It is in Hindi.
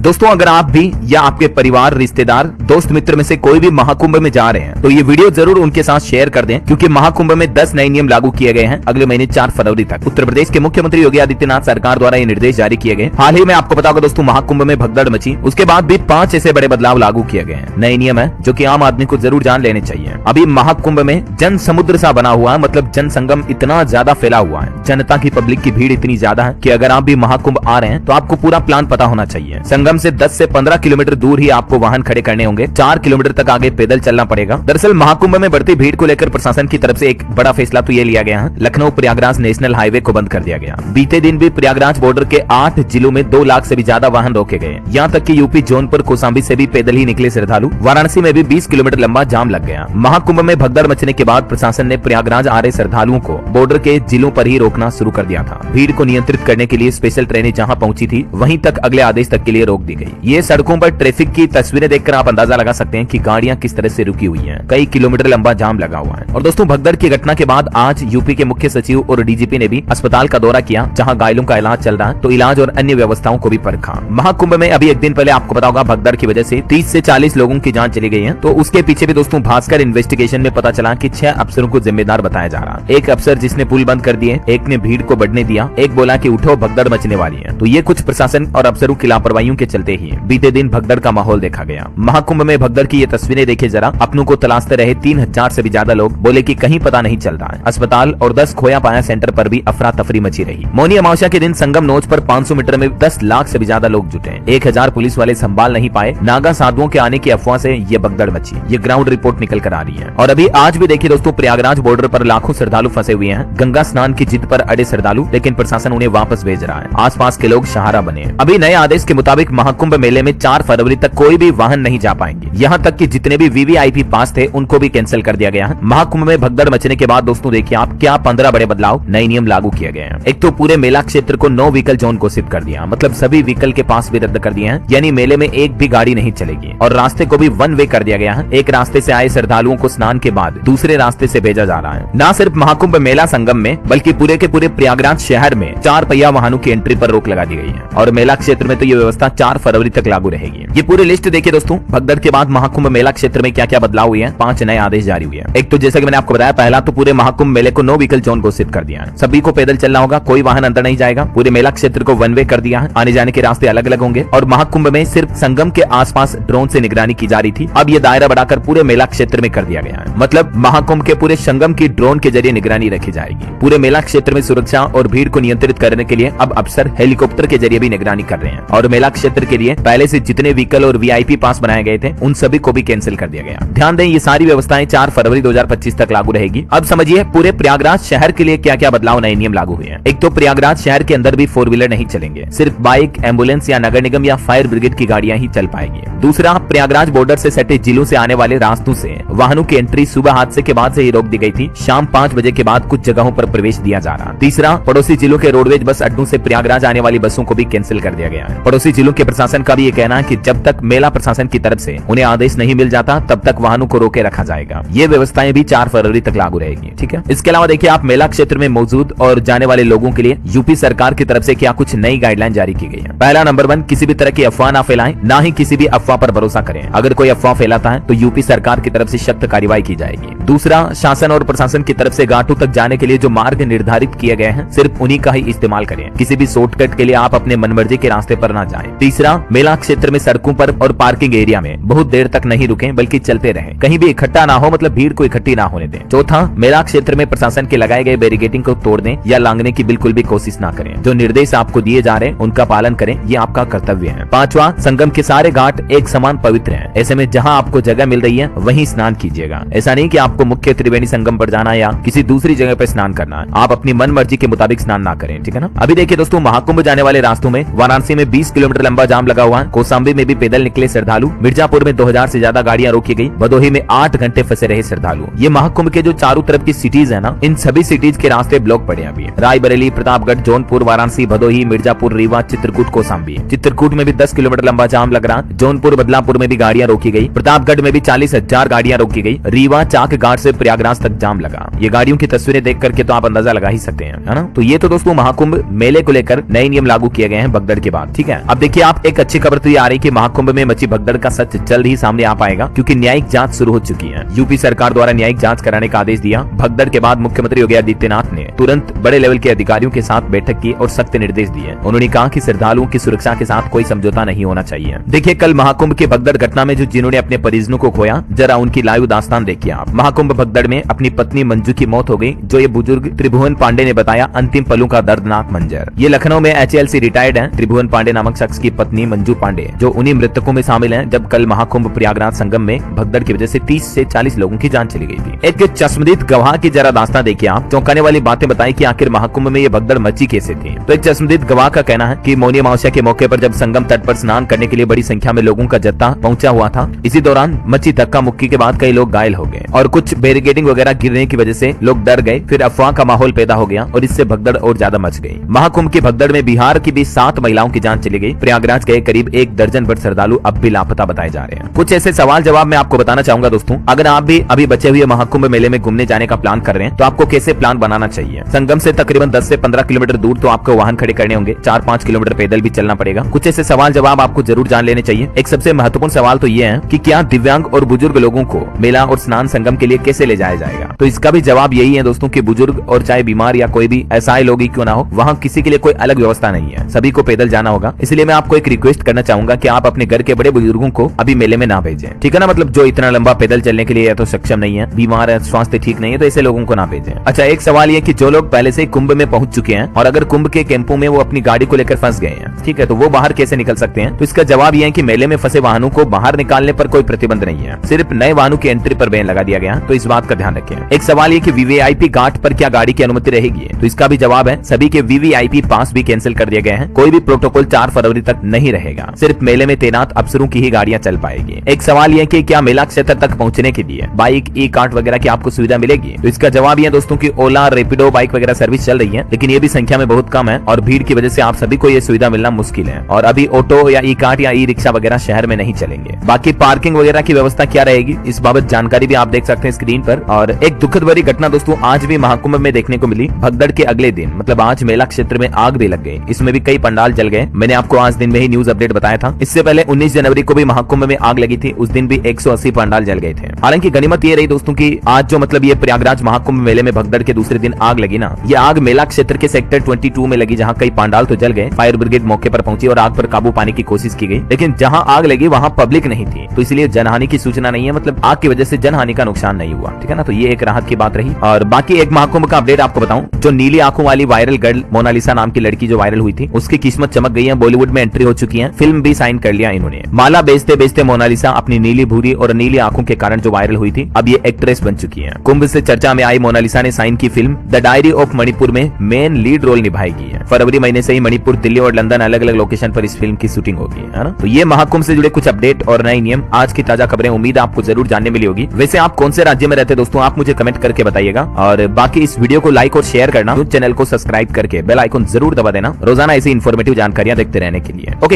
दोस्तों अगर आप भी या आपके परिवार, रिश्तेदार, दोस्त मित्र में से कोई भी महाकुंभ में जा रहे हैं तो ये वीडियो जरूर उनके साथ शेयर कर दें, क्योंकि महाकुंभ में 10 नए नियम लागू किए गए हैं अगले महीने 4 फरवरी तक। उत्तर प्रदेश के मुख्यमंत्री योगी आदित्यनाथ सरकार द्वारा ये निर्देश जारी किए गए। हाल ही में आपको पता होगा दोस्तों महाकुंभ में भगदड़ मची, उसके बाद भी 5 ऐसे बड़े बदलाव लागू किए गए हैं। नए नियम है जो की आम आदमी को जरूर जान लेने चाहिए। अभी महाकुंभ में जन समुद्र सा बना हुआ है, मतलब जन संगम इतना ज्यादा फैला हुआ है, जनता की पब्लिक की भीड़ इतनी ज्यादा है कि अगर आप भी महाकुंभ आ रहे हैं तो आपको पूरा प्लान पता होना चाहिए। संगम से 10 से 15 किलोमीटर दूर ही आपको वाहन खड़े करने होंगे, 4 किलोमीटर तक आगे पैदल चलना पड़ेगा। दरअसल महाकुंभ में बढ़ती भीड़ को लेकर प्रशासन की तरफ से एक बड़ा फैसला तो ये लिया गया है, लखनऊ प्रयागराज नेशनल हाईवे को बंद कर दिया गया। बीते दिन भी प्रयागराज बॉर्डर के 8 जिलों में 2 लाख से भी ज्यादा वाहन रोके गए। यहाँ तक कि यूपी जौनपुर कौशाम्बी से भी पैदल ही निकले श्रद्धालु। वाराणसी में भी 20 किलोमीटर लंबा जाम लग गया। महाकुंभ में भगदड़ मचने के बाद प्रशासन ने प्रयागराज आ रहे श्रद्धालुओं को बॉर्डर के जिलों पर ही रोकना शुरू कर दिया था। भीड़ को नियंत्रित करने के लिए स्पेशल ट्रेनें जहां पहुंची थी वहीं तक अगले आदेश तक के लिए रोक दी गई। ये सड़कों पर ट्रैफिक की तस्वीरें देखकर आप अंदाजा लगा सकते हैं कि गाड़ियां किस तरह से रुकी हुई हैं। कई किलोमीटर लंबा जाम लगा हुआ है। और दोस्तों भगदड़ की घटना के बाद आज यूपी के मुख्य सचिव और डीजीपी ने भी अस्पताल का दौरा किया, जहां घायलों का इलाज चल रहा है, तो इलाज और अन्य व्यवस्थाओं को भी परखा। महाकुंभ में अभी एक दिन पहले आपको पता होगा भगदड़ की वजह से 30 से 40 लोगों की जान चली गई है। तो उसके पीछे भी दोस्तों भास्कर इन्वेस्टिगेशन में पता चला कि 6 अफसरों को जिम्मेदार बताया जा रहा। एक अफसर जिसने पुल बंद कर दिए, एक ने भीड़ को बढ़ने दिया, एक बोला कि उठो भगदड़ मचने वाली है। तो ये कुछ प्रशासन और अफसरों की लापरवाहियों के चलते ही बीते दिन भगदड़ का माहौल देखा गया। महाकुंभ में भगदड़ की ये तस्वीरें देखिए जरा। अपनों को तलाशते रहे 3000 से भी ज्यादा लोग, बोले कि कहीं पता नहीं चल रहा है। अस्पताल और 10 खोया पाया सेंटर पर भी अफरा तफरी मची रही। मौनी अमावस्या के दिन संगम नोच पर 500 मीटर में 10 लाख से भी ज्यादा लोग जुटे। 1000 पुलिस वाले संभाल नहीं पाए। नागा साधुओं के आने की अफवाह से ये भगदड़ मची। ये ग्राउंड रिपोर्ट निकल कर आ रही है। और अभी आज भी देखिए दोस्तों प्रयागराज बॉर्डर पर लाखों श्रद्धालु फंसे हुए हैं। गंगा स्नान की जिद पर अड़े श्रद्धालु, लेकिन प्रशासन उन्हें वापस भेज रहा है। आसपास के लोग सहारा बने। अभी नए आदेश के मुताबिक महाकुंभ मेले में 4 फरवरी तक कोई भी वाहन नहीं जा पाएंगे। यहाँ तक कि जितने भी वीवीआईपी पास थे उनको भी कैंसिल कर दिया गया है। महाकुंभ में भगदड़ मचने के बाद दोस्तों देखिए आप क्या 15 बड़े बदलाव, नए नियम लागू किए गए हैं। एक तो पूरे मेला क्षेत्र को नो व्हीकल जोन घोषित कर दिया, मतलब सभी व्हीकल के पास भी रद्द कर दिए हैं, यानी मेले में एक भी गाड़ी नहीं चलेगी। और रास्ते को भी 1 वे कर दिया गया है। एक रास्ते से आए श्रद्धालुओं को स्नान के बाद दूसरे रास्ते से भेजा जा रहा है। न सिर्फ महाकुंभ मेला संगम में बल्कि पूरे के पूरे प्रयागराज शहर में 4 पहिया वाहनों की एंट्री पर रोक लगा दी गई है। और मेला क्षेत्र में तो ये व्यवस्था 4 फरवरी तक लागू रहेगी। ये पूरी लिस्ट देखिए दोस्तों। भगदड़ के बाद महाकुंभ मेला क्षेत्र में क्या क्या बदलाव हुए हैं, 5 नए आदेश जारी हुए हैं। एक तो जैसा कि मैंने आपको बताया, पहला तो पूरे महाकुंभ मेले को नो व्हीकल जोन घोषित कर दिया है। सभी को पैदल चलना होगा, कोई वाहन अंदर नहीं जाएगा। पूरे मेला क्षेत्र को 1 वे कर दिया है। आने जाने के रास्ते अलग अलग होंगे। और महाकुंभ में सिर्फ संगम के आसपास ड्रोन से निगरानी की जा रही थी, अब ये दायरा बढ़ाकर पूरे मेला क्षेत्र में कर दिया गया है। मतलब महाकुंभ के पूरे संगम की ड्रोन के जरिए निगरानी रखी जाएगी। पूरे मेला क्षेत्र में सुरक्षा और भीड़ को नियंत्रित करने के लिए अब अफसर हेलीकॉप्टर के जरिए भी निगरानी कर रहे हैं। और मेला क्षेत्र के लिए पहले से जितने व्हीकल और वीआईपी पास बनाए गए थे उन सभी को भी कैंसिल कर दिया गया। ध्यान दें ये सारी व्यवस्थाएं 4 फरवरी 2025 तक लागू रहेगी। अब समझिए पूरे प्रयागराज शहर के लिए क्या क्या बदलाव, नए नियम लागू हुए हैं। एक तो प्रयागराज शहर के अंदर भी 4 व्हीलर नहीं चलेंगे, सिर्फ बाइक, एम्बुलेंस या नगर निगम या फायर ब्रिगेड की गाड़ियां ही चल पाएंगी। दूसरा, प्रयागराज बॉर्डर से सटे जिलों से आने वाले रास्तों से वाहनों की एंट्री सुबह हादसे के बाद से ही रोक दी गई थी। शाम 5 बजे के बाद कुछ जगहों पर प्रवेश दिया जा रहा। तीसरा, पड़ोसी जिलों के रोडवेज बस अड्डों से प्रयागराज आने वाली बसों को भी कैंसिल कर दिया गया है। पड़ोसी जिलों के प्रशासन का भी ये कहना है कि जब तक मेला प्रशासन की तरफ से उन्हें आदेश नहीं मिल जाता तब तक वाहनों को रोके रखा जाएगा। ये व्यवस्थाएं भी 4 फरवरी तक लागू रहेगी। ठीक है। इसके अलावा देखिए आप मेला क्षेत्र में मौजूद और जाने वाले लोगों के लिए यूपी सरकार की तरफ से क्या कुछ नई गाइडलाइन जारी की गई है। पहला, नंबर 1, किसी भी तरह की अफवाह ना फैलाएं, ना ही किसी भी अफवाह पर भरोसा करें। अगर कोई अफवाह फैलाता है तो यूपी सरकार की तरफ से सख्त कार्रवाई की जाएगी। दूसरा, शासन और प्रशासन की तरफ से घाटों तक जाने के लिए जो मार्ग निर्धारित किए गए हैं सिर्फ उन्हीं का ही इस्तेमाल करें। किसी भी शॉर्टकट के लिए आप अपने मनमर्जी के रास्ते पर न जाएं। तीसरा, मेला क्षेत्र में सड़कों पर और पार्किंग एरिया में बहुत देर तक नहीं रुकें बल्कि चलते रहें। कहीं भी इकट्ठा ना हो, मतलब भीड़ को इकट्ठी ना होने दें। चौथा, मेला क्षेत्र में प्रशासन के लगाए गए बैरिकेडिंग को तोड़ दें या लांघने की बिल्कुल भी कोशिश ना करें। जो निर्देश आपको दिए जा रहे हैं उनका पालन करें, ये आपका कर्तव्य है। पांचवा, संगम के सारे घाट एक समान पवित्र हैं। ऐसे में जहां आपको जगह मिल रही है वहीं स्नान कीजिएगा। ऐसा नहीं कि आपको मुख्य त्रिवेणी संगम पर जाना या किसी दूसरी जगह पर स्नान करना है। आप अपनी मन मर्जी के मुताबिक स्नान ना करें, ठीक है ना। अभी देखिए दोस्तों महाकुंभ जाने वाले रास्तों में वाराणसी में 20 किलोमीटर लंबा जाम लगा हुआ है। कौशाम्बी में भी पैदल निकले श्रद्धालु। मिर्जापुर में 2000 से ज्यादा गाड़ियां रोकी गई। भदोही में 8 घंटे फंसे रहे श्रद्धालु। ये महाकुंभ के जो चारों तरफ की सिटीज है ना, इन सभी सिटीज के रास्ते ब्लॉक पड़े अभी। रायबरेली, प्रतापगढ़, जौनपुर, वाराणसी, भदोही, मिर्जापुर, रीवा, चित्रकूट, कौशाम्बी। चित्रकूट में भी 10 किलोमीटर लंबा जाम लग रहा। जौनपुर, बदलापुर में भी गाड़ियां रोकी गई। प्रतापगढ़ में भी 40,000 गाड़ियां रोकी गई। रीवा चाक घाट से प्रयागराज तक जाम लगा। ये गाड़ियों की तस्वीरें देख करके तो आप अंदाजा लगा ही सकते हैं, है ना। तो ये तो दोस्तों महाकुंभ मेले को लेकर नए नियम लागू किए गए हैं भगदड़ के बाद। ठीक है। अब देखिए आप आप एक अच्छी खबर तो ये आ रही कि महाकुंभ में मची भगदड़ का सच जल्द ही सामने आ पाएगा, क्योंकि न्यायिक जांच शुरू हो चुकी है। यूपी सरकार द्वारा न्यायिक जांच कराने का आदेश दिया। भगदड़ के बाद मुख्यमंत्री योगी आदित्यनाथ ने तुरंत बड़े लेवल के अधिकारियों के साथ बैठक की और सख्त निर्देश दिए। उन्होंने कहा कि श्रद्धालुओं की सुरक्षा के साथ कोई समझौता नहीं होना चाहिए। देखिए, कल महाकुंभ के भगदड़ घटना में जो जिन्होंने अपने परिजनों को खोया, जरा उनकी लाइव दास्तान देखिए आप। महाकुंभ भगदड़ में अपनी पत्नी मंजू की मौत हो गई, जो ये बुजुर्ग त्रिभुवन पांडे ने बताया अंतिम पलों का दर्दनाक मंजर। ये लखनऊ में HLC रिटायर्ड है त्रिभुवन पांडे नामक शख्स की पत्नी मंजू पांडे, जो उन्हीं मृतकों में शामिल हैं जब कल महाकुंभ प्रयागराज संगम में भगदड़ की वजह से 30 से 40 लोगों की जान चली गई थी। एक चश्मदीद गवाह की जरा दास्तान देखिए आप। चौंकाने वाली बातें बताई कि आखिर महाकुंभ में ये भगदड़ मची कैसे थी। तो एक चश्मदीद गवाह का कहना है कि मौनी अमावस्या के मौके पर जब संगम तट पर स्नान करने के लिए बड़ी संख्या में लोगों का जत्था पहुंचा हुआ था, इसी दौरान मची धक्का मुक्की के बाद कई लोग घायल हो गए और कुछ बैरिकेडिंग वगैरह गिरने की वजह से लोग डर गए। फिर अफवाह का माहौल पैदा हो गया और इससे भगदड़ और ज्यादा मच गई। महाकुंभ की भगदड़ में बिहार की भी 7 महिलाओं की जान चली गई। प्रयागराज गए करीब 1 दर्जन भर श्रद्धालु अब भी लापता बताए जा रहे हैं। कुछ ऐसे सवाल जवाब मैं आपको बताना चाहूंगा दोस्तों। अगर आप भी अभी बचे हुए महाकुंभ मेले में घूमने जाने का प्लान कर रहे हैं तो आपको कैसे प्लान बनाना चाहिए। संगम से तकरीबन 10 से 15 किलोमीटर दूर तो आपको वाहन खड़े करने होंगे, 4-5 किलोमीटर पैदल भी चलना पड़ेगा। कुछ ऐसे सवाल जवाब आपको जरूर जान लेने चाहिए। एक सबसे महत्वपूर्ण सवाल तो ये है कि क्या दिव्यांग और बुजुर्ग लोगों को मेला और स्नान संगम के लिए कैसे ले जाया जाएगा। तो इसका भी जवाब यही है दोस्तों कि बुजुर्ग और चाहे बीमार या कोई भी असहाय लोग ही क्यों ना हो, वहाँ किसी के लिए कोई अलग व्यवस्था नहीं है, सभी को पैदल जाना होगा। इसलिए मैं आपको एक रिक्वेस्ट करना चाहूंगा कि आप अपने घर के बड़े बुजुर्गों को अभी मेले में ना भेजें, ठीक है ना। मतलब जो इतना लंबा पैदल चलने के लिए या तो सक्षम नहीं है, बीमार है, स्वास्थ्य ठीक नहीं है, तो ऐसे लोगों को ना भेजें। अच्छा, एक सवाल ये कि जो लोग पहले से कुंभ में पहुंच चुके हैं और अगर कुंभ के कैंपों में वो अपनी गाड़ी को लेकर फंस गए हैं, ठीक है, तो वो बाहर कैसे निकल सकते हैं। तो इसका जवाब ये है कि मेले में फंसे वाहनों को बाहर निकालने पर कोई प्रतिबंध नहीं है, सिर्फ नए वाहनों की एंट्री पर बैन लगा दिया गया। तो इस बात का ध्यान रखें। एक सवाल ये कि VVIP घाट पर क्या गाड़ी की अनुमति रहेगी। तो इसका भी जवाब है सभी के VVIP पास भी कैंसिल कर दिए गए हैं। कोई भी प्रोटोकॉल 4 फरवरी तक नहीं रहेगा, सिर्फ मेले में तैनात अफसरों की ही गाड़ियां चल पाएगी। एक सवाल ये कि क्या मेला क्षेत्र तक पहुंचने के लिए बाइक, ई-कार्ट वगैरह की आपको सुविधा मिलेगी। तो इसका जवाब ये दोस्तों की ओला, रेपिडो बाइक वगैरह सर्विस चल रही है, लेकिन ये भी संख्या में बहुत कम है और भीड़ की वजह से आप सभी को ये सुविधा मिलना मुश्किल है। और अभी ऑटो या ई-कार्ट या ई-रिक्शा वगैरह शहर में नहीं चलेंगे। बाकी पार्किंग वगैरह की व्यवस्था क्या रहेगी, इस बाबत जानकारी भी आप देख सकते हैं स्क्रीन पर। और एक दुखद भरी घटना दोस्तों आज भी महाकुंभ में देखने को मिली। भगदड़ के अगले दिन मतलब आज मेला क्षेत्र में आग भी लग गई, इसमें भी कई पंडाल जल गए। मैंने आपको आज दिन में ही न्यूज अपडेट बताया था। इससे पहले 19 जनवरी को भी महाकुंभ में आग लगी थी, उस दिन भी 180 पंडाल जल गए थे। हालांकि गनीमत ये रही दोस्तों की आज जो मतलब ये प्रयागराज महाकुंभ मेले में भगदड़ के दूसरे दिन आग लगी ना, ये आग मेला क्षेत्र के सेक्टर 22 में लगी, जहाँ कई पंडाल तो जल गए। फायर ब्रिगेड मौके पर पहुंची और आग पर काबू पाने की कोशिश की गई, लेकिन जहाँ आग लगी वहाँ पब्लिक नहीं थी, तो इसलिए जनहानि की सूचना नहीं है। मतलब आग की वजह से जनहानि का नुकसान नहीं हुआ, ठीक है ना। तो ये एक राहत की बात रही। और बाकी एक महाकुंभ का अपडेट आपको बताऊं, जो नीली आंखों वाली वायरल गर्ल मोनालिसा नाम की लड़की जो वायरल हुई थी, उसकी किस्मत चमक गई है। बॉलीवुड में एंट्री हो चुकी है, फिल्म भी साइन कर लिया इन्होंने। माला बेचते बेचते मोनालिसा अपनी नीली भूरी और नीली आंखों के कारण जो वायरल हुई थी, अब ये एक्ट्रेस बन चुकी है। कुंभ से चर्चा में आई मोनालिसा ने साइन की film the diary of Manipur में मेन लीड रोल निभाएगी। फरवरी महीने से ही मणिपुर, दिल्ली और लंदन अलग अलग लोकेशन पर इस फिल्म की शूटिंग होगी, है ना। तो ये महाकुंभ से जुड़े कुछ अपडेट और नए नियम, आज की ताजा खबरें, उम्मीद आपको जरूर जानने मिली होगी। वैसे आप कौन से राज्य में रहते दोस्तों, आप मुझे कमेंट करके बताइएगा। और बाकी इस वीडियो को लाइक और शेयर करना, चैनल को सब्सक्राइब करके बेल आइकन जरूर दबा देना, रोजाना ऐसी इन्फॉर्मेटिव जानकारियां देखते रहने के लिए। ओके।